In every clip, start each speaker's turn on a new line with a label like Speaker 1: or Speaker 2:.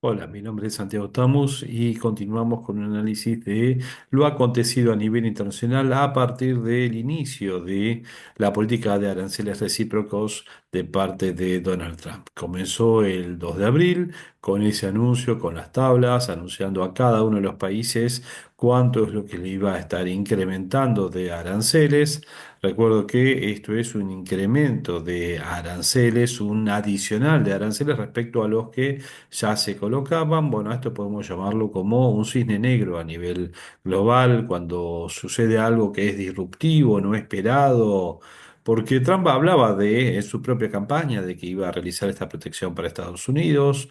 Speaker 1: Hola, mi nombre es Santiago Tamus y continuamos con un análisis de lo acontecido a nivel internacional a partir del inicio de la política de aranceles recíprocos de parte de Donald Trump. Comenzó el 2 de abril con ese anuncio, con las tablas, anunciando a cada uno de los países cuánto es lo que le iba a estar incrementando de aranceles. Recuerdo que esto es un incremento de aranceles, un adicional de aranceles respecto a los que ya se colocaban. Bueno, esto podemos llamarlo como un cisne negro a nivel global, cuando sucede algo que es disruptivo, no esperado, porque Trump hablaba en su propia campaña de que iba a realizar esta protección para Estados Unidos.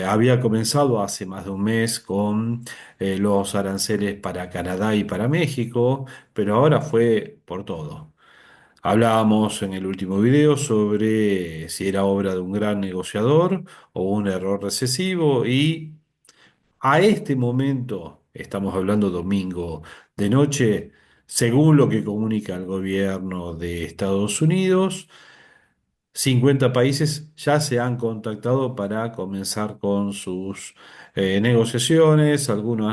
Speaker 1: Había comenzado hace más de un mes con los aranceles para Canadá y para México, pero ahora fue por todo. Hablábamos en el último video sobre si era obra de un gran negociador o un error recesivo y a este momento, estamos hablando domingo de noche, según lo que comunica el gobierno de Estados Unidos, 50 países ya se han contactado para comenzar con sus negociaciones. Algunos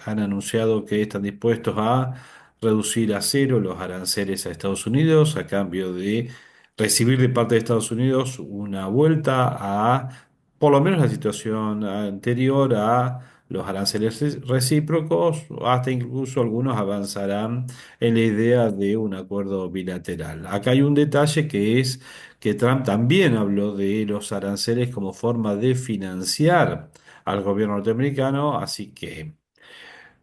Speaker 1: han anunciado que están dispuestos a reducir a cero los aranceles a Estados Unidos a cambio de recibir de parte de Estados Unidos una vuelta a, por lo menos, la situación anterior a los aranceles recíprocos, hasta incluso algunos avanzarán en la idea de un acuerdo bilateral. Acá hay un detalle que es que Trump también habló de los aranceles como forma de financiar al gobierno norteamericano, así que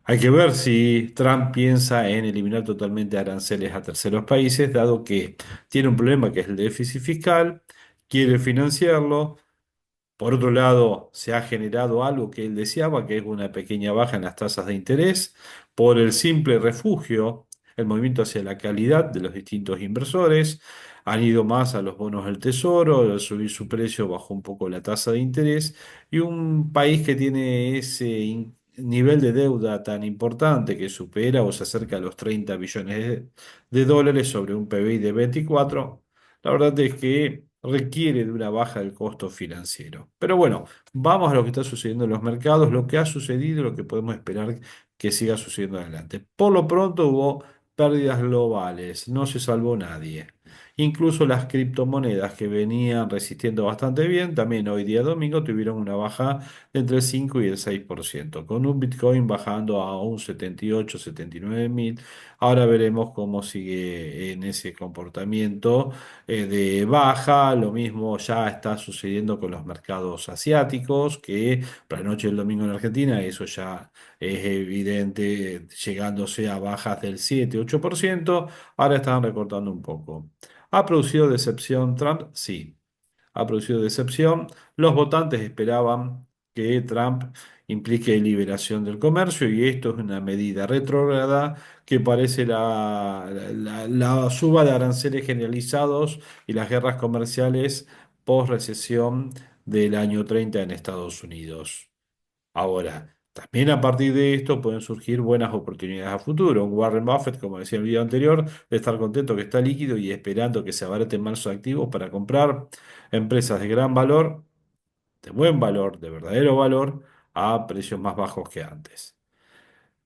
Speaker 1: hay que ver si Trump piensa en eliminar totalmente aranceles a terceros países, dado que tiene un problema que es el déficit fiscal, quiere financiarlo. Por otro lado, se ha generado algo que él deseaba, que es una pequeña baja en las tasas de interés, por el simple refugio, el movimiento hacia la calidad de los distintos inversores. Han ido más a los bonos del tesoro, al subir su precio bajó un poco la tasa de interés, y un país que tiene ese nivel de deuda tan importante que supera o se acerca a los 30 billones de dólares sobre un PBI de 24. La verdad es que requiere de una baja del costo financiero. Pero bueno, vamos a lo que está sucediendo en los mercados, lo que ha sucedido y lo que podemos esperar que siga sucediendo adelante. Por lo pronto hubo pérdidas globales, no se salvó nadie. Incluso las criptomonedas que venían resistiendo bastante bien, también hoy día domingo tuvieron una baja de entre el 5 y el 6%, con un Bitcoin bajando a un 78, 79 mil. Ahora veremos cómo sigue en ese comportamiento de baja. Lo mismo ya está sucediendo con los mercados asiáticos, que para la noche del domingo en Argentina eso ya es evidente, llegándose a bajas del 7-8%. Ahora están recortando un poco. ¿Ha producido decepción Trump? Sí, ha producido decepción. Los votantes esperaban que Trump implique liberación del comercio y esto es una medida retrógrada que parece la suba de aranceles generalizados y las guerras comerciales post-recesión del año 30 en Estados Unidos. Ahora, también a partir de esto pueden surgir buenas oportunidades a futuro. Un Warren Buffett, como decía en el video anterior, de estar contento que está líquido y esperando que se abaraten más sus activos para comprar empresas de gran valor, de buen valor, de verdadero valor, a precios más bajos que antes.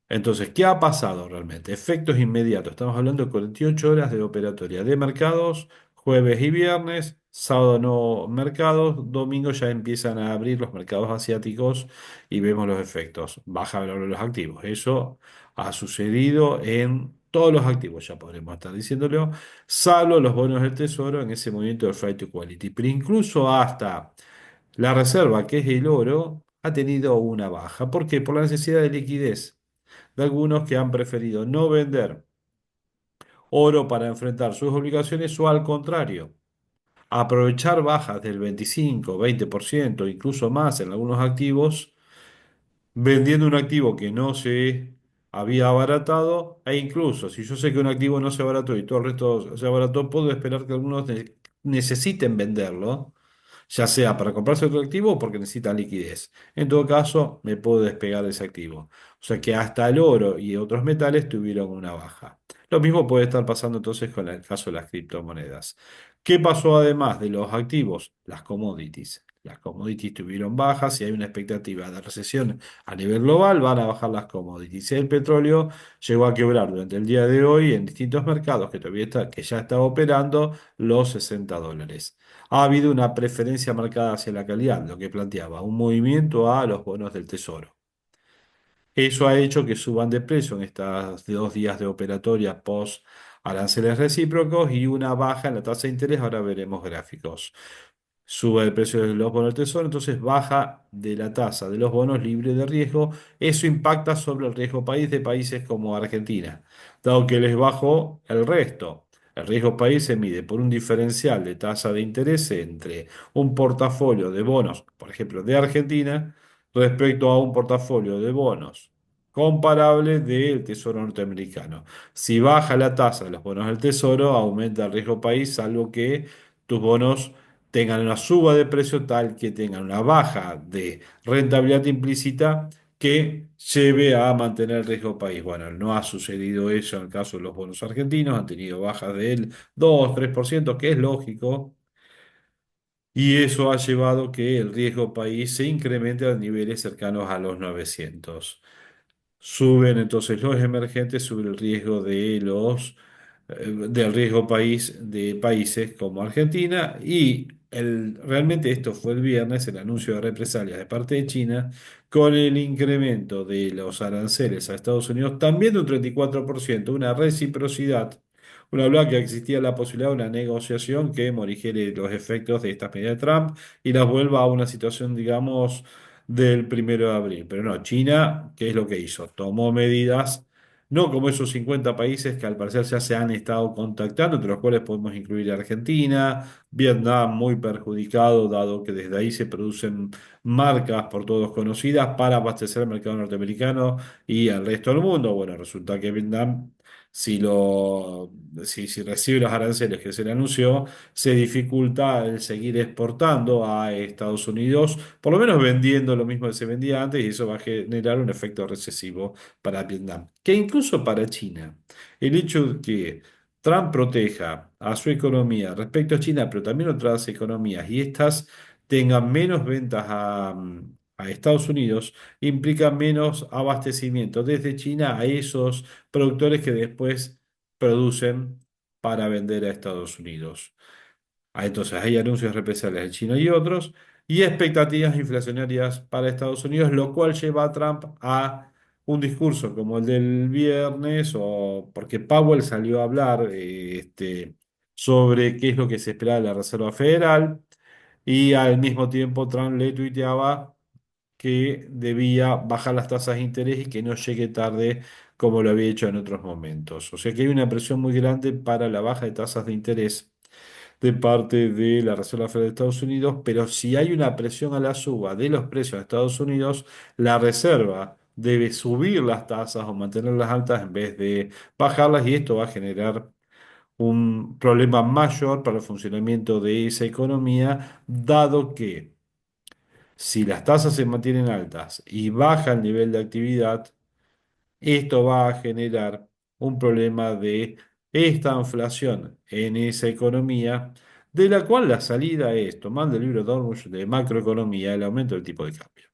Speaker 1: Entonces, ¿qué ha pasado realmente? Efectos inmediatos. Estamos hablando de 48 horas de operatoria de mercados, jueves y viernes, sábado no mercados, domingo ya empiezan a abrir los mercados asiáticos y vemos los efectos. Baja el valor de los activos. Eso ha sucedido en todos los activos, ya podremos estar diciéndolo, salvo los bonos del tesoro en ese movimiento de flight to quality. Pero incluso hasta la reserva, que es el oro, ha tenido una baja. ¿Por qué? Por la necesidad de liquidez de algunos que han preferido no vender oro para enfrentar sus obligaciones o al contrario, aprovechar bajas del 25, 20%, incluso más en algunos activos, vendiendo un activo que no se había abaratado e incluso si yo sé que un activo no se abarató y todo el resto se abarató, puedo esperar que algunos necesiten venderlo, ya sea para comprarse otro activo o porque necesitan liquidez. En todo caso, me puedo despegar de ese activo. O sea que hasta el oro y otros metales tuvieron una baja. Lo mismo puede estar pasando entonces con el caso de las criptomonedas. ¿Qué pasó además de los activos? Las commodities. Las commodities tuvieron bajas, si hay una expectativa de recesión a nivel global, van a bajar las commodities. El petróleo llegó a quebrar durante el día de hoy en distintos mercados que ya está operando los $60. Ha habido una preferencia marcada hacia la calidad, lo que planteaba un movimiento a los bonos del Tesoro. Eso ha hecho que suban de precio en estos 2 días de operatoria post aranceles recíprocos y una baja en la tasa de interés. Ahora veremos gráficos. Sube el precio de los bonos del tesoro, entonces baja de la tasa de los bonos libre de riesgo. Eso impacta sobre el riesgo país de países como Argentina, dado que les bajó el resto. El riesgo país se mide por un diferencial de tasa de interés entre un portafolio de bonos, por ejemplo, de Argentina, respecto a un portafolio de bonos comparable del Tesoro norteamericano. Si baja la tasa de los bonos del Tesoro, aumenta el riesgo país, salvo que tus bonos tengan una suba de precio tal que tengan una baja de rentabilidad implícita que lleve a mantener el riesgo país. Bueno, no ha sucedido eso en el caso de los bonos argentinos, han tenido bajas del 2-3%, que es lógico, y eso ha llevado que el riesgo país se incremente a niveles cercanos a los 900. Suben entonces los emergentes sobre el riesgo del riesgo país de países como Argentina y realmente esto fue el viernes, el anuncio de represalias de parte de China con el incremento de los aranceles a Estados Unidos también de un 34%, una reciprocidad. Una hablaba que existía la posibilidad de una negociación que morigere los efectos de estas medidas de Trump y las vuelva a una situación, digamos, del 1 de abril. Pero no, China, ¿qué es lo que hizo? Tomó medidas, no como esos 50 países que al parecer ya se han estado contactando, entre los cuales podemos incluir Argentina, Vietnam muy perjudicado, dado que desde ahí se producen marcas por todos conocidas para abastecer el mercado norteamericano y al resto del mundo. Bueno, resulta que Vietnam, si, lo, si recibe los aranceles que se le anunció, se dificulta el seguir exportando a Estados Unidos, por lo menos vendiendo lo mismo que se vendía antes, y eso va a generar un efecto recesivo para Vietnam. Que incluso para China, el hecho de que Trump proteja a su economía respecto a China, pero también otras economías, y estas tengan menos ventas a Estados Unidos, implica menos abastecimiento desde China a esos productores que después producen para vender a Estados Unidos. Entonces hay anuncios represalias de China y otros, y expectativas inflacionarias para Estados Unidos, lo cual lleva a Trump a un discurso como el del viernes, o porque Powell salió a hablar sobre qué es lo que se espera de la Reserva Federal, y al mismo tiempo Trump le tuiteaba que debía bajar las tasas de interés y que no llegue tarde como lo había hecho en otros momentos. O sea que hay una presión muy grande para la baja de tasas de interés de parte de la Reserva Federal de Estados Unidos, pero si hay una presión a la suba de los precios de Estados Unidos, la Reserva debe subir las tasas o mantenerlas altas en vez de bajarlas y esto va a generar un problema mayor para el funcionamiento de esa economía, dado que si las tasas se mantienen altas y baja el nivel de actividad, esto va a generar un problema de esta inflación en esa economía, de la cual la salida es, tomando el libro de Dormush de macroeconomía, el aumento del tipo de cambio.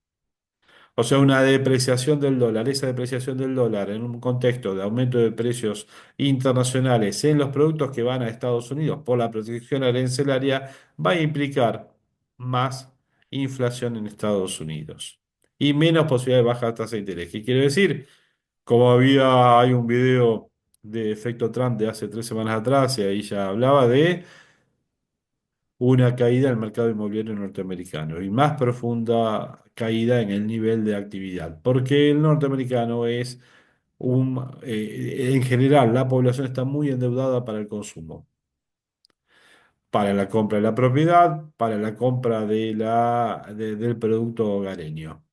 Speaker 1: O sea, una depreciación del dólar, esa depreciación del dólar en un contexto de aumento de precios internacionales en los productos que van a Estados Unidos por la protección arancelaria, va a implicar más inflación en Estados Unidos y menos posibilidad de baja tasa de interés. ¿Qué quiere decir? Hay un video de efecto Trump de hace 3 semanas atrás y ahí ya hablaba de una caída del mercado inmobiliario norteamericano y más profunda caída en el nivel de actividad, porque el norteamericano en general, la población está muy endeudada para el consumo, para la compra de la propiedad, para la compra del producto hogareño.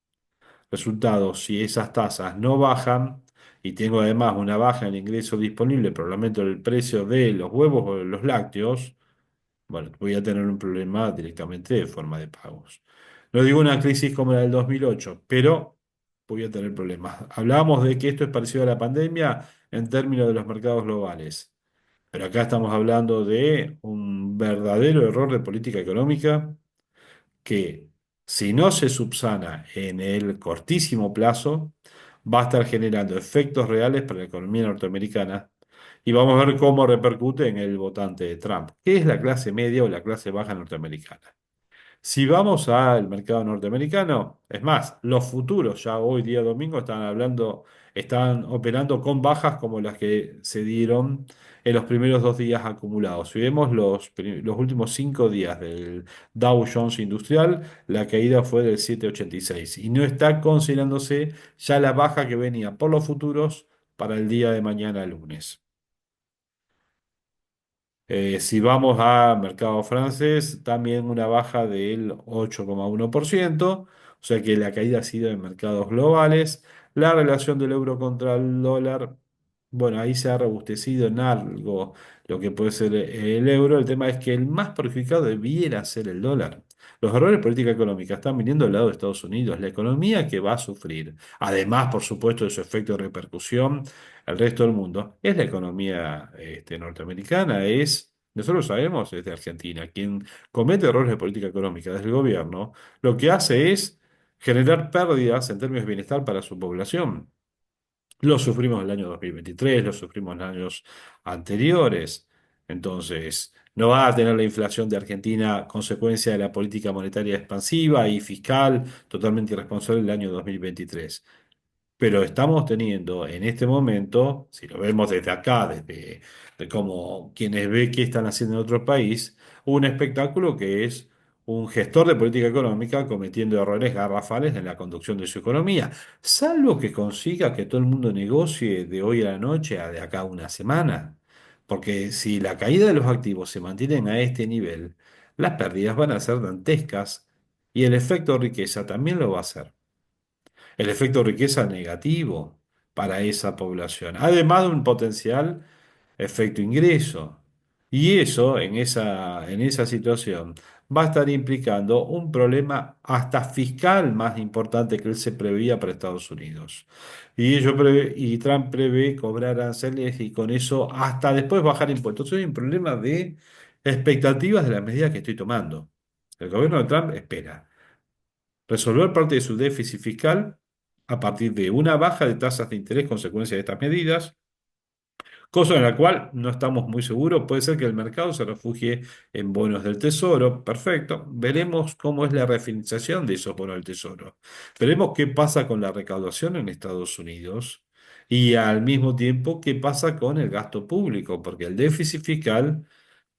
Speaker 1: Resultado, si esas tasas no bajan y tengo además una baja en el ingreso disponible por el aumento del precio de los huevos o de los lácteos, bueno, voy a tener un problema directamente de forma de pagos. No digo una crisis como la del 2008, pero voy a tener problemas. Hablábamos de que esto es parecido a la pandemia en términos de los mercados globales, pero acá estamos hablando de un verdadero error de política económica que si no se subsana en el cortísimo plazo, va a estar generando efectos reales para la economía norteamericana y vamos a ver cómo repercute en el votante de Trump, que es la clase media o la clase baja norteamericana. Si vamos al mercado norteamericano, es más, los futuros ya hoy día domingo están hablando, están operando con bajas como las que se dieron en los primeros 2 días acumulados. Si vemos los últimos 5 días del Dow Jones Industrial, la caída fue del 7,86 y no está considerándose ya la baja que venía por los futuros para el día de mañana lunes. Si vamos a mercado francés, también una baja del 8,1%, o sea que la caída ha sido en mercados globales. La relación del euro contra el dólar, bueno, ahí se ha robustecido en algo lo que puede ser el euro. El tema es que el más perjudicado debiera ser el dólar. Los errores de política económica están viniendo del lado de Estados Unidos, la economía que va a sufrir, además, por supuesto, de su efecto de repercusión al resto del mundo, es la economía norteamericana, nosotros sabemos desde Argentina, quien comete errores de política económica desde el gobierno, lo que hace es generar pérdidas en términos de bienestar para su población. Lo sufrimos el año 2023, lo sufrimos en años anteriores. Entonces, no va a tener la inflación de Argentina consecuencia de la política monetaria expansiva y fiscal totalmente irresponsable del año 2023. Pero estamos teniendo en este momento, si lo vemos desde acá, desde de como quienes ve qué están haciendo en otro país, un espectáculo que es un gestor de política económica cometiendo errores garrafales en la conducción de su economía, salvo que consiga que todo el mundo negocie de hoy a la noche a de acá a una semana. Porque si la caída de los activos se mantienen a este nivel, las pérdidas van a ser dantescas y el efecto riqueza también lo va a hacer el efecto riqueza negativo para esa población, además de un potencial efecto ingreso. Y eso, en esa situación, va a estar implicando un problema hasta fiscal más importante que él se preveía para Estados Unidos. Y Trump prevé cobrar aranceles y con eso hasta después bajar impuestos. Es un problema de expectativas de las medidas que estoy tomando. El gobierno de Trump espera resolver parte de su déficit fiscal a partir de una baja de tasas de interés consecuencia de estas medidas, cosa en la cual no estamos muy seguros. Puede ser que el mercado se refugie en bonos del Tesoro. Perfecto. Veremos cómo es la refinanciación de esos bonos del Tesoro. Veremos qué pasa con la recaudación en Estados Unidos y al mismo tiempo qué pasa con el gasto público, porque el déficit fiscal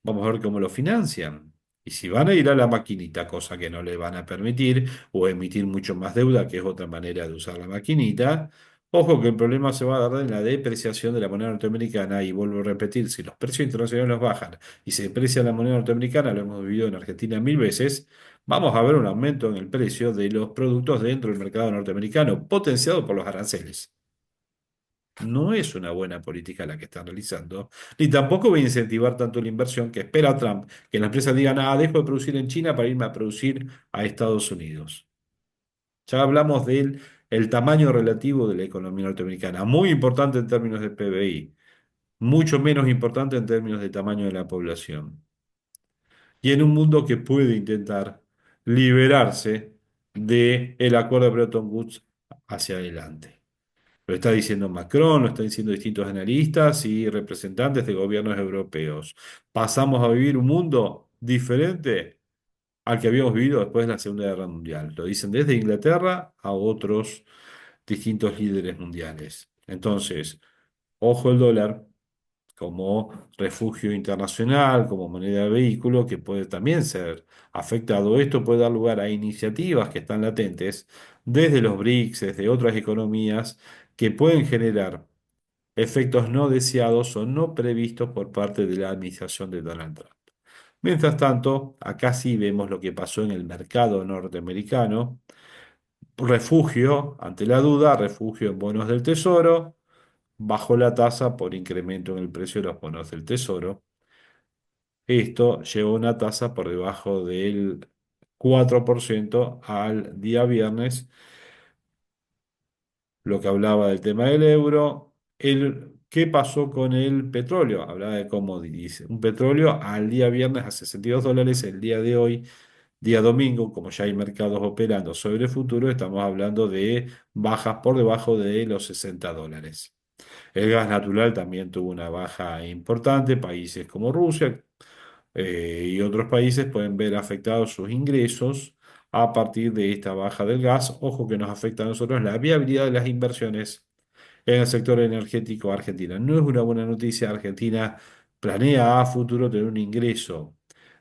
Speaker 1: vamos a ver cómo lo financian. Y si van a ir a la maquinita, cosa que no le van a permitir, o emitir mucho más deuda, que es otra manera de usar la maquinita, ojo que el problema se va a dar en la depreciación de la moneda norteamericana. Y vuelvo a repetir, si los precios internacionales los bajan y se deprecia la moneda norteamericana, lo hemos vivido en Argentina 1000 veces, vamos a ver un aumento en el precio de los productos dentro del mercado norteamericano, potenciado por los aranceles. No es una buena política la que están realizando, ni tampoco va a incentivar tanto la inversión que espera Trump, que las empresas digan, ah, dejo de producir en China para irme a producir a Estados Unidos. Ya hablamos del el tamaño relativo de la economía norteamericana, muy importante en términos de PBI, mucho menos importante en términos de tamaño de la población. Y en un mundo que puede intentar liberarse del acuerdo de Bretton Woods hacia adelante. Lo está diciendo Macron, lo están diciendo distintos analistas y representantes de gobiernos europeos. Pasamos a vivir un mundo diferente al que habíamos vivido después de la Segunda Guerra Mundial. Lo dicen desde Inglaterra a otros distintos líderes mundiales. Entonces, ojo el dólar como refugio internacional, como moneda de vehículo, que puede también ser afectado. Esto puede dar lugar a iniciativas que están latentes desde los BRICS, desde otras economías, que pueden generar efectos no deseados o no previstos por parte de la administración de Donald Trump. Mientras tanto, acá sí vemos lo que pasó en el mercado norteamericano. Refugio ante la duda, refugio en bonos del tesoro, bajó la tasa por incremento en el precio de los bonos del tesoro. Esto llevó una tasa por debajo del 4% al día viernes, lo que hablaba del tema del euro. ¿Qué pasó con el petróleo? Hablaba de commodities. Un petróleo al día viernes a $62, el día de hoy Día domingo, como ya hay mercados operando sobre el futuro, estamos hablando de bajas por debajo de los $60. El gas natural también tuvo una baja importante. Países como Rusia y otros países pueden ver afectados sus ingresos a partir de esta baja del gas. Ojo que nos afecta a nosotros la viabilidad de las inversiones en el sector energético argentino. No es una buena noticia. Argentina planea a futuro tener un ingreso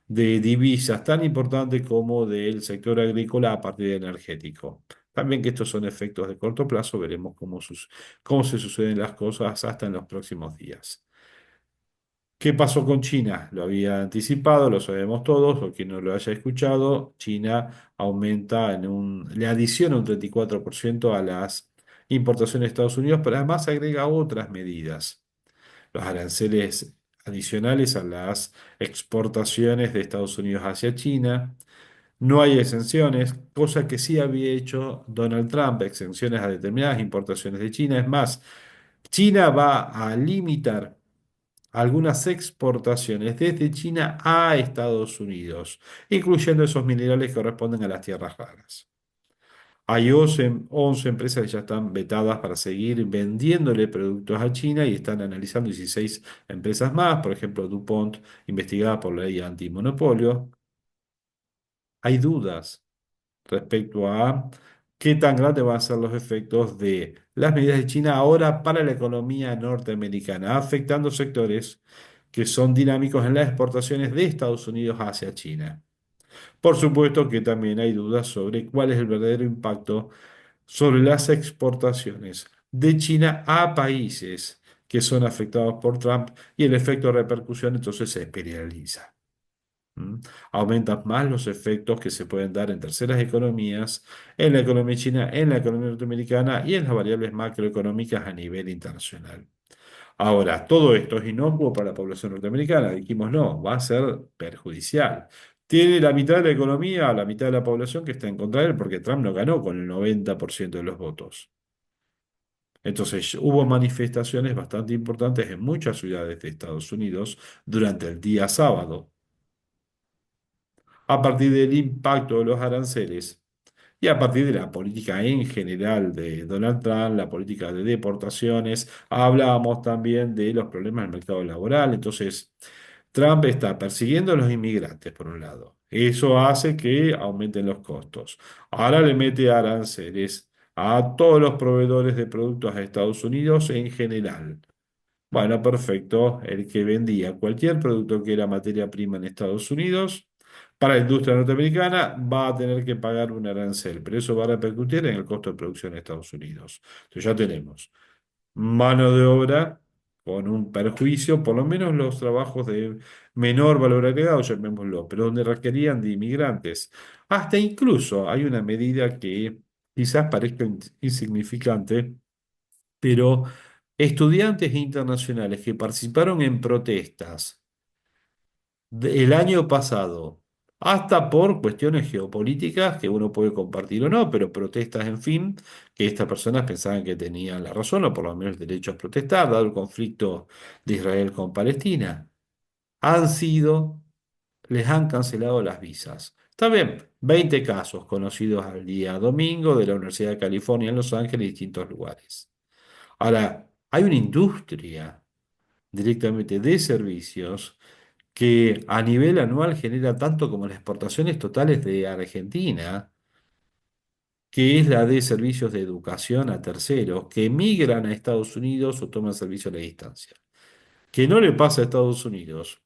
Speaker 1: de divisas tan importante como del sector agrícola a partir del energético. También que estos son efectos de corto plazo, veremos cómo se suceden las cosas hasta en los próximos días. ¿Qué pasó con China? Lo había anticipado, lo sabemos todos, o quien no lo haya escuchado, China le adiciona un 34% a las importaciones de Estados Unidos, pero además agrega otras medidas. Los aranceles adicionales a las exportaciones de Estados Unidos hacia China. No hay exenciones, cosa que sí había hecho Donald Trump, exenciones a determinadas importaciones de China. Es más, China va a limitar algunas exportaciones desde China a Estados Unidos, incluyendo esos minerales que corresponden a las tierras raras. Hay 11 empresas que ya están vetadas para seguir vendiéndole productos a China y están analizando 16 empresas más, por ejemplo, DuPont, investigada por la ley antimonopolio. Hay dudas respecto a qué tan grandes van a ser los efectos de las medidas de China ahora para la economía norteamericana, afectando sectores que son dinámicos en las exportaciones de Estados Unidos hacia China. Por supuesto que también hay dudas sobre cuál es el verdadero impacto sobre las exportaciones de China a países que son afectados por Trump y el efecto de repercusión entonces se espiraliza. ¿Mm? Aumentan más los efectos que se pueden dar en terceras economías, en la economía china, en la economía norteamericana y en las variables macroeconómicas a nivel internacional. Ahora, todo esto es inocuo para la población norteamericana. Dijimos, no, va a ser perjudicial. Tiene la mitad de la economía, la mitad de la población que está en contra de él, porque Trump no ganó con el 90% de los votos. Entonces, hubo manifestaciones bastante importantes en muchas ciudades de Estados Unidos durante el día sábado, a partir del impacto de los aranceles y a partir de la política en general de Donald Trump, la política de deportaciones. Hablábamos también de los problemas del mercado laboral. Entonces, Trump está persiguiendo a los inmigrantes, por un lado. Eso hace que aumenten los costos. Ahora le mete aranceles a todos los proveedores de productos a Estados Unidos en general. Bueno, perfecto. El que vendía cualquier producto que era materia prima en Estados Unidos, para la industria norteamericana va a tener que pagar un arancel, pero eso va a repercutir en el costo de producción en Estados Unidos. Entonces ya tenemos mano de obra con un perjuicio, por lo menos los trabajos de menor valor agregado, llamémoslo, pero donde requerían de inmigrantes. Hasta incluso hay una medida que quizás parezca insignificante, pero estudiantes internacionales que participaron en protestas el año pasado, hasta por cuestiones geopolíticas que uno puede compartir o no, pero protestas, en fin, que estas personas pensaban que tenían la razón o por lo menos el derecho a protestar, dado el conflicto de Israel con Palestina, han sido, les han cancelado las visas. Está bien, 20 casos conocidos al día domingo de la Universidad de California en Los Ángeles y distintos lugares. Ahora, hay una industria directamente de servicios que a nivel anual genera tanto como las exportaciones totales de Argentina, que es la de servicios de educación a terceros, que migran a Estados Unidos o toman servicio a la distancia. Que no le pasa a Estados Unidos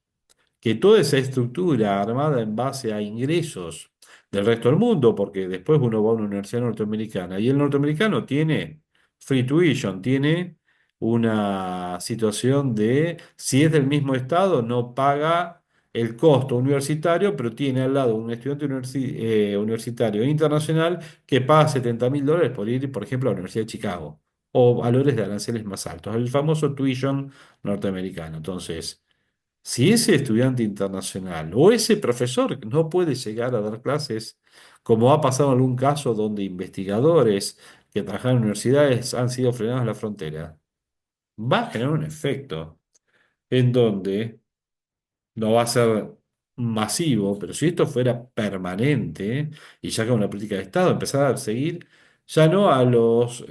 Speaker 1: que toda esa estructura armada en base a ingresos del resto del mundo, porque después uno va a una universidad norteamericana y el norteamericano tiene free tuition, tiene una situación de, si es del mismo estado, no paga el costo universitario, pero tiene al lado un estudiante universitario internacional que paga $70.000 por ir, por ejemplo, a la Universidad de Chicago, o valores de aranceles más altos, el famoso tuition norteamericano. Entonces, si ese estudiante internacional o ese profesor no puede llegar a dar clases, como ha pasado en algún caso donde investigadores que trabajan en universidades han sido frenados en la frontera, va a generar un efecto en donde no va a ser masivo, pero si esto fuera permanente y ya que una política de Estado, empezar a seguir ya no a los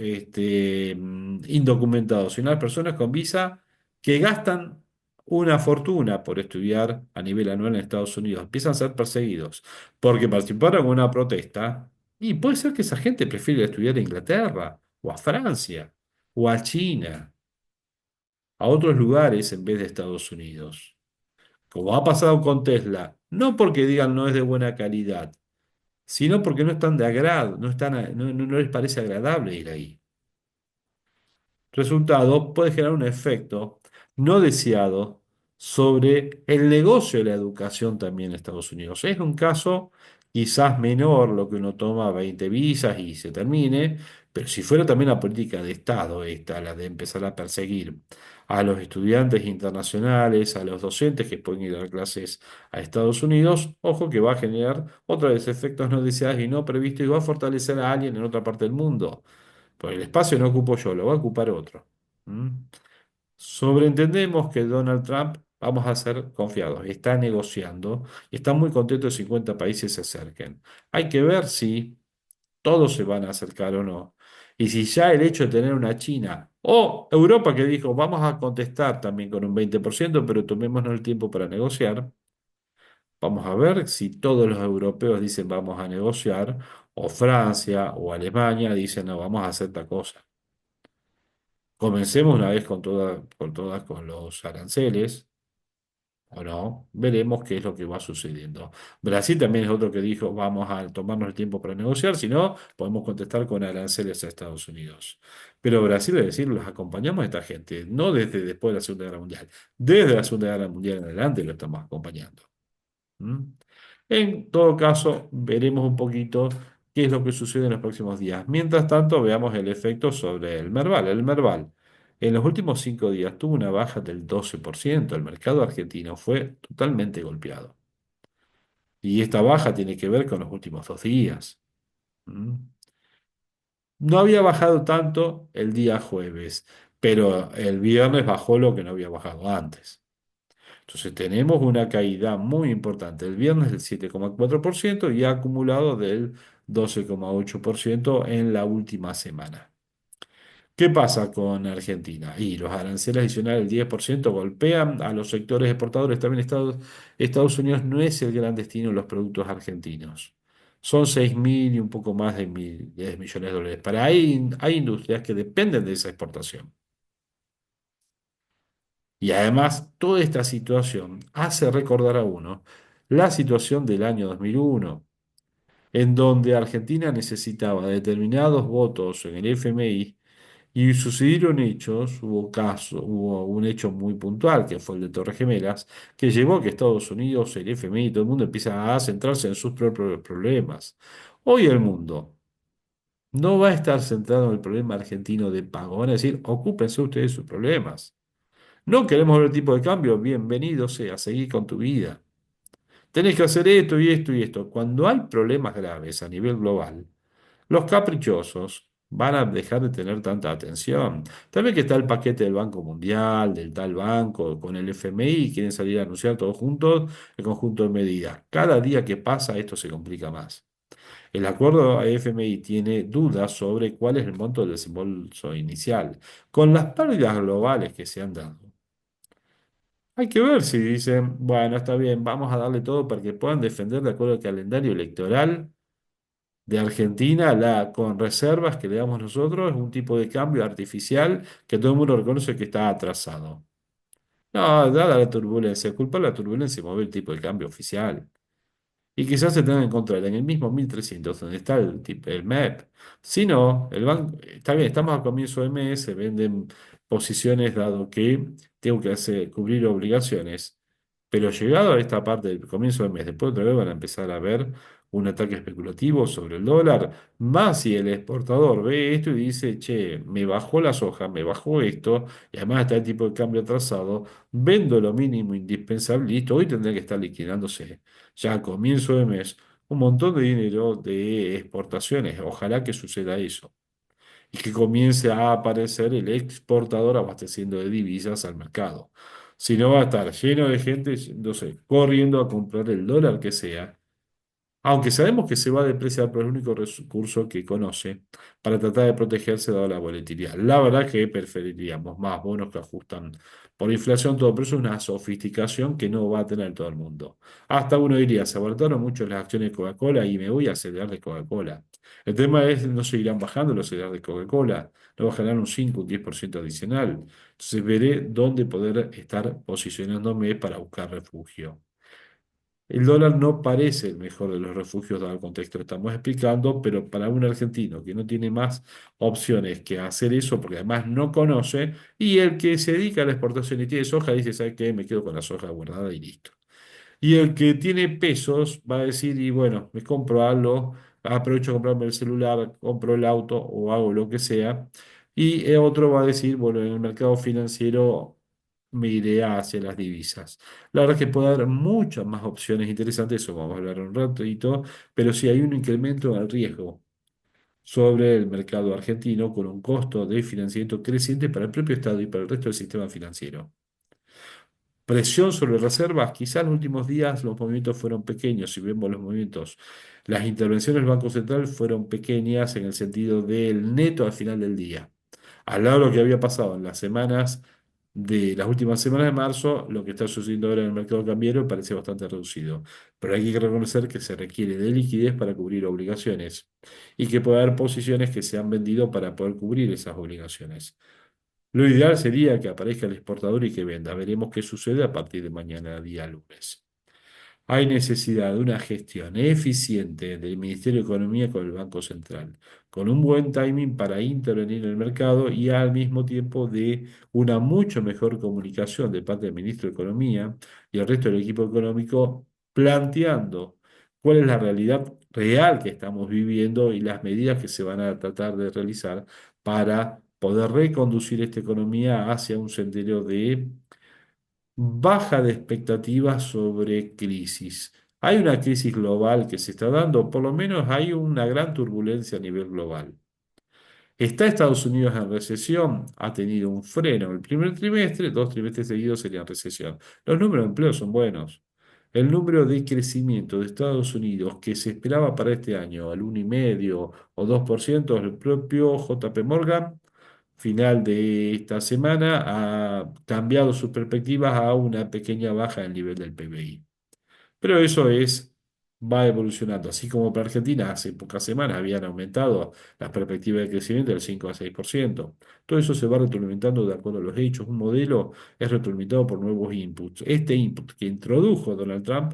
Speaker 1: indocumentados, sino a las personas con visa que gastan una fortuna por estudiar a nivel anual en Estados Unidos, empiezan a ser perseguidos porque participaron en una protesta y puede ser que esa gente prefiera estudiar a Inglaterra o a Francia o a China, a otros lugares en vez de Estados Unidos. Como ha pasado con Tesla, no porque digan no es de buena calidad, sino porque no están de agrado, no les parece agradable ir ahí. Resultado, puede generar un efecto no deseado sobre el negocio de la educación también en Estados Unidos. Es un caso quizás menor lo que uno toma 20 visas y se termine, pero si fuera también la política de Estado esta, la de empezar a perseguir a los estudiantes internacionales, a los docentes que pueden ir a dar clases a Estados Unidos, ojo que va a generar otra vez efectos no deseados y no previstos y va a fortalecer a alguien en otra parte del mundo. Porque el espacio no ocupo yo, lo va a ocupar otro. ¿Mm? Sobreentendemos que Donald Trump, vamos a ser confiados, está negociando y está muy contento de 50 países se acerquen. Hay que ver si todos se van a acercar o no. Y si ya el hecho de tener una China o Europa que dijo, vamos a contestar también con un 20%, pero tomémonos el tiempo para negociar, vamos a ver si todos los europeos dicen vamos a negociar, o Francia o Alemania dicen no, vamos a hacer esta cosa. Comencemos una vez con todas con los aranceles, o no, veremos qué es lo que va sucediendo. Brasil también es otro que dijo, vamos a tomarnos el tiempo para negociar, si no, podemos contestar con aranceles a Estados Unidos. Pero Brasil, es decir, los acompañamos a esta gente, no desde después de la Segunda Guerra Mundial, desde la Segunda Guerra Mundial en adelante lo estamos acompañando. ¿Mm? En todo caso, veremos un poquito qué es lo que sucede en los próximos días. Mientras tanto, veamos el efecto sobre el Merval. El Merval, en los últimos 5 días, tuvo una baja del 12%. El mercado argentino fue totalmente golpeado. Y esta baja tiene que ver con los últimos 2 días. ¿Mm? No había bajado tanto el día jueves, pero el viernes bajó lo que no había bajado antes. Entonces tenemos una caída muy importante. El viernes del 7,4% y acumulado del 12,8% en la última semana. ¿Qué pasa con Argentina? Y los aranceles adicionales del 10% golpean a los sectores exportadores. También Estados Unidos no es el gran destino de los productos argentinos. Son 6.000 y un poco más de 10 millones de dólares. Para hay industrias que dependen de esa exportación. Y además, toda esta situación hace recordar a uno la situación del año 2001, en donde Argentina necesitaba determinados votos en el FMI y sucedieron hechos, hubo un hecho muy puntual, que fue el de Torres Gemelas, que llevó a que Estados Unidos, el FMI y todo el mundo empieza a centrarse en sus propios problemas. Hoy el mundo no va a estar centrado en el problema argentino de pago, van a decir, ocúpense ustedes de sus problemas. No queremos ver el tipo de cambio, bienvenido sea, seguir con tu vida. Tenés que hacer esto y esto y esto. Cuando hay problemas graves a nivel global, los caprichosos van a dejar de tener tanta atención. También que está el paquete del Banco Mundial, del tal banco, con el FMI, quieren salir a anunciar todos juntos el conjunto de medidas. Cada día que pasa esto se complica más. El acuerdo a FMI tiene dudas sobre cuál es el monto del desembolso inicial. Con las pérdidas globales que se han dado, hay que ver si dicen, bueno, está bien, vamos a darle todo para que puedan defender de acuerdo al calendario electoral de Argentina, con reservas que le damos nosotros, un tipo de cambio artificial que todo el mundo reconoce que está atrasado. No, dada la turbulencia, culpa la turbulencia y mover el tipo de cambio oficial. Y quizás se tengan que encontrar en el mismo 1300 donde está el MEP. Si no, el banco, está bien, estamos a comienzo de mes, se venden posiciones dado que tengo que cubrir obligaciones. Pero llegado a esta parte del comienzo del mes, después otra vez van a empezar a ver un ataque especulativo sobre el dólar, más si el exportador ve esto y dice, che, me bajó la soja, me bajó esto, y además está el tipo de cambio atrasado, vendo lo mínimo indispensable, listo, hoy tendría que estar liquidándose ya a comienzo de mes un montón de dinero de exportaciones. Ojalá que suceda eso y que comience a aparecer el exportador abasteciendo de divisas al mercado. Si no va a estar lleno de gente, no sé, corriendo a comprar el dólar que sea, aunque sabemos que se va a depreciar, pero es el único recurso que conoce para tratar de protegerse dado la volatilidad. La verdad que preferiríamos más bonos que ajustan por inflación, todo, pero eso es una sofisticación que no va a tener todo el mundo. Hasta uno diría, se abarataron mucho las acciones de Coca-Cola y me voy a acelerar de Coca-Cola. El tema es, no seguirán bajando los acelerar de Coca-Cola, no bajarán un 5 un 10% adicional. Entonces veré dónde poder estar posicionándome para buscar refugio. El dólar no parece el mejor de los refugios dado el contexto que estamos explicando, pero para un argentino que no tiene más opciones que hacer eso, porque además no conoce, y el que se dedica a la exportación y tiene soja, dice, ¿sabe qué? Me quedo con la soja guardada y listo. Y el que tiene pesos va a decir, y bueno, me compro algo, aprovecho a comprarme el celular, compro el auto o hago lo que sea. Y otro va a decir, bueno, en el mercado financiero me iré hacia las divisas. La verdad es que puede haber muchas más opciones interesantes, eso vamos a hablar un ratito, pero sí hay un incremento en el riesgo sobre el mercado argentino con un costo de financiamiento creciente para el propio Estado y para el resto del sistema financiero. Presión sobre reservas, quizás en los últimos días los movimientos fueron pequeños, si vemos los movimientos, las intervenciones del Banco Central fueron pequeñas en el sentido del neto al final del día. Al lado de lo que había pasado en las semanas de las últimas semanas de marzo, lo que está sucediendo ahora en el mercado cambiario parece bastante reducido. Pero hay que reconocer que se requiere de liquidez para cubrir obligaciones y que puede haber posiciones que se han vendido para poder cubrir esas obligaciones. Lo ideal sería que aparezca el exportador y que venda. Veremos qué sucede a partir de mañana, día lunes. Hay necesidad de una gestión eficiente del Ministerio de Economía con el Banco Central, con un buen timing para intervenir en el mercado y al mismo tiempo de una mucho mejor comunicación de parte del Ministro de Economía y el resto del equipo económico, planteando cuál es la realidad real que estamos viviendo y las medidas que se van a tratar de realizar para poder reconducir esta economía hacia un sendero de baja de expectativas sobre crisis. Hay una crisis global que se está dando, por lo menos hay una gran turbulencia a nivel global. ¿Está Estados Unidos en recesión? Ha tenido un freno el primer trimestre, dos trimestres seguidos serían recesión. Los números de empleo son buenos. El número de crecimiento de Estados Unidos que se esperaba para este año, al 1,5 o 2%, el propio JP Morgan, final de esta semana, ha cambiado sus perspectivas a una pequeña baja del nivel del PBI. Pero eso va evolucionando. Así como para Argentina hace pocas semanas habían aumentado las perspectivas de crecimiento del 5 a 6%. Todo eso se va retroalimentando de acuerdo a los hechos. Un modelo es retroalimentado por nuevos inputs. Este input que introdujo Donald Trump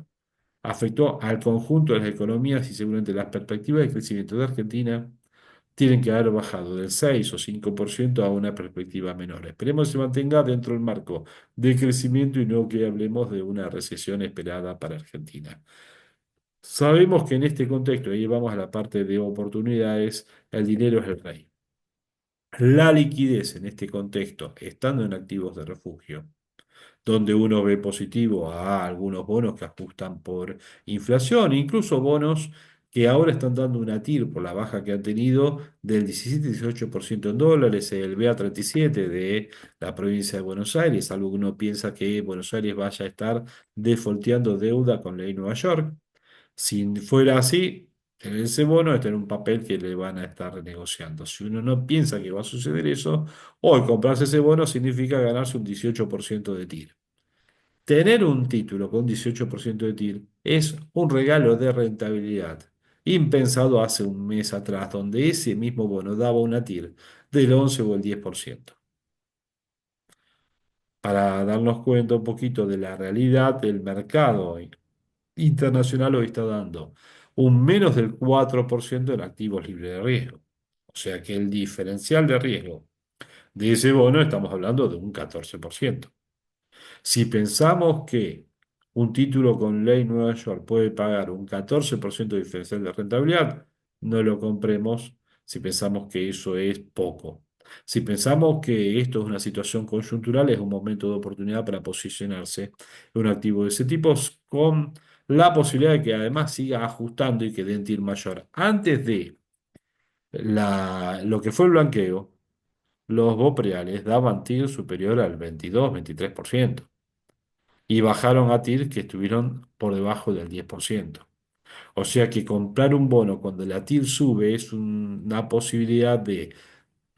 Speaker 1: afectó al conjunto de las economías y seguramente las perspectivas de crecimiento de Argentina tienen que haber bajado del 6 o 5% a una perspectiva menor. Esperemos que se mantenga dentro del marco de crecimiento y no que hablemos de una recesión esperada para Argentina. Sabemos que en este contexto, ahí vamos a la parte de oportunidades, el dinero es el rey. La liquidez en este contexto, estando en activos de refugio, donde uno ve positivo a algunos bonos que ajustan por inflación, incluso bonos que ahora están dando una TIR por la baja que han tenido del 17-18% en dólares, el BA37 de la provincia de Buenos Aires, algo que uno piensa que Buenos Aires vaya a estar defolteando deuda con ley Nueva York. Si fuera así, tener ese bono es tener un papel que le van a estar renegociando. Si uno no piensa que va a suceder eso, hoy comprarse ese bono significa ganarse un 18% de TIR. Tener un título con 18% de TIR es un regalo de rentabilidad, impensado hace un mes atrás, donde ese mismo bono daba una TIR del 11 o el 10%. Para darnos cuenta un poquito de la realidad del mercado internacional, hoy está dando un menos del 4% en activos libres de riesgo. O sea que el diferencial de riesgo de ese bono estamos hablando de un 14%. Si pensamos que un título con ley Nueva York puede pagar un 14% de diferencial de rentabilidad, no lo compremos si pensamos que eso es poco. Si pensamos que esto es una situación coyuntural, es un momento de oportunidad para posicionarse en un activo de ese tipo con la posibilidad de que además siga ajustando y que den TIR mayor. Antes de lo que fue el blanqueo, los BOPREALes daban TIR superior al 22-23%. y bajaron a TIR que estuvieron por debajo del 10%. O sea que comprar un bono cuando la TIR sube es una posibilidad de,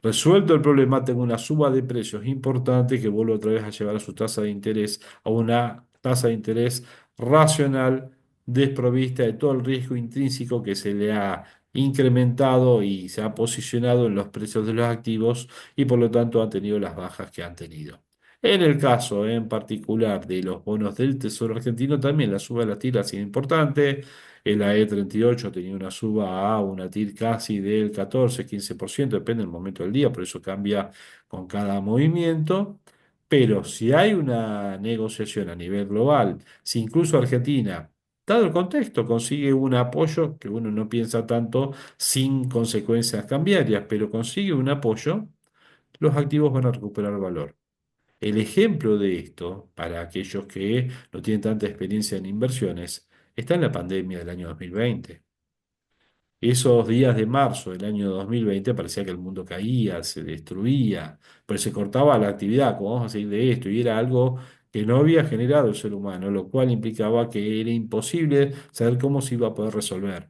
Speaker 1: resuelto el problema, tengo una suba de precios importante que vuelve otra vez a llevar a su tasa de interés a una tasa de interés racional, desprovista de todo el riesgo intrínseco que se le ha incrementado y se ha posicionado en los precios de los activos y por lo tanto han tenido las bajas que han tenido. En el caso en particular de los bonos del Tesoro argentino, también la suba de la tira ha sido importante. El AE38 tenía una suba a una TIR casi del 14-15%, depende del momento del día, por eso cambia con cada movimiento. Pero si hay una negociación a nivel global, si incluso Argentina, dado el contexto, consigue un apoyo que uno no piensa tanto sin consecuencias cambiarias, pero consigue un apoyo, los activos van a recuperar valor. El ejemplo de esto, para aquellos que no tienen tanta experiencia en inversiones, está en la pandemia del año 2020. Esos días de marzo del año 2020 parecía que el mundo caía, se destruía, pero se cortaba la actividad, como vamos a seguir de esto, y era algo que no había generado el ser humano, lo cual implicaba que era imposible saber cómo se iba a poder resolver.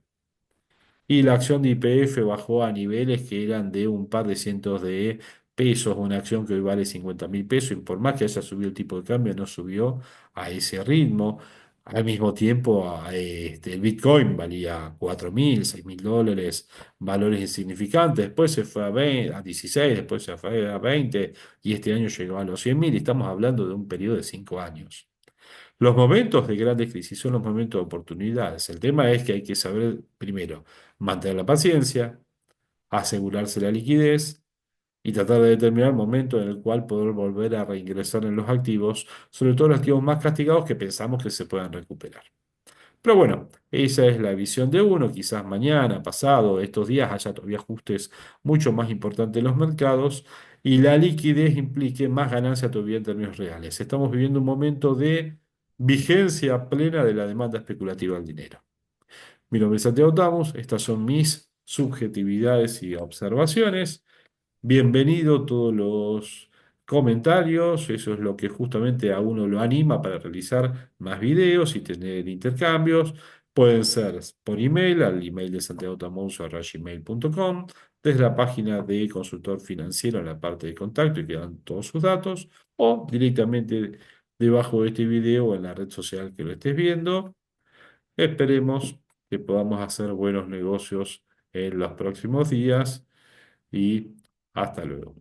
Speaker 1: Y la acción de YPF bajó a niveles que eran de un par de cientos de pesos, una acción que hoy vale 50.000 pesos, y por más que haya subido el tipo de cambio, no subió a ese ritmo. Al mismo tiempo, el Bitcoin valía 4.000, 6.000 dólares, valores insignificantes. Después se fue a 20, a 16, después se fue a 20, y este año llegó a los 100.000. Y estamos hablando de un periodo de 5 años. Los momentos de grandes crisis son los momentos de oportunidades. El tema es que hay que saber, primero, mantener la paciencia, asegurarse la liquidez y tratar de determinar el momento en el cual poder volver a reingresar en los activos, sobre todo los activos más castigados que pensamos que se puedan recuperar. Pero bueno, esa es la visión de uno. Quizás mañana, pasado, estos días haya todavía ajustes mucho más importantes en los mercados y la liquidez implique más ganancia todavía en términos reales. Estamos viviendo un momento de vigencia plena de la demanda especulativa del dinero. Mi nombre es Santiago Tamus, estas son mis subjetividades y observaciones. Bienvenido todos los comentarios, eso es lo que justamente a uno lo anima para realizar más videos y tener intercambios. Pueden ser por email, al email de santiagotamonzo@gmail.com, desde la página de consultor financiero en la parte de contacto y quedan todos sus datos, o directamente debajo de este video o en la red social que lo estés viendo. Esperemos que podamos hacer buenos negocios en los próximos días y hasta luego.